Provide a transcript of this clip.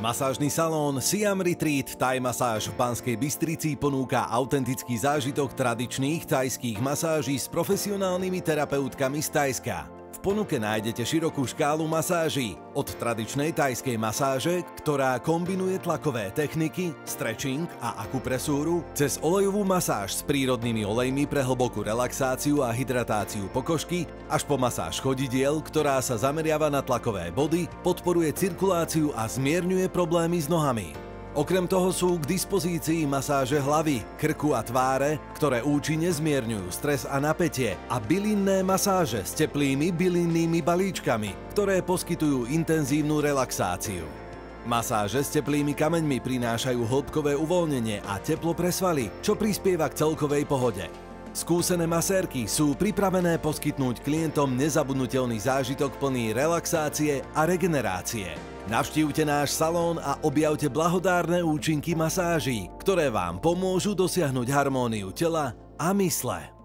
Masážny salón Siam Retreat Thai Masáž v Banskej Bystrici ponúka autentický zážitok tradičných thajských masáží s profesionálnymi terapeutkami z Thajska. V ponuke nájdete širokú škálu masáží, od tradičnej thajskej masáže, ktorá kombinuje tlakové techniky, stretching a akupresúru, cez olejovú masáž s prírodnými olejmi pre hlbokú relaxáciu a hydratáciu pokožky, až po masáž chodidiel, ktorá sa zameriava na tlakové body, podporuje cirkuláciu a zmierňuje problémy s nohami. Okrem toho sú k dispozícii masáže hlavy, krku a tváre, ktoré účinne zmierňujú stres a napätie, a bylinné masáže s teplými bylinnými balíčkami, ktoré poskytujú intenzívnu relaxáciu. Masáže s teplými kameňmi prinášajú hĺbkové uvoľnenie a teplo pre svaly, čo prispieva k celkovej pohode. Skúsené masérky sú pripravené poskytnúť klientom nezabudnutelný zážitok plný relaxácie a regenerácie. Navštívte náš salón a objavte blahodárne účinky masáží, ktoré vám pomôžu dosiahnuť harmóniu tela a mysle.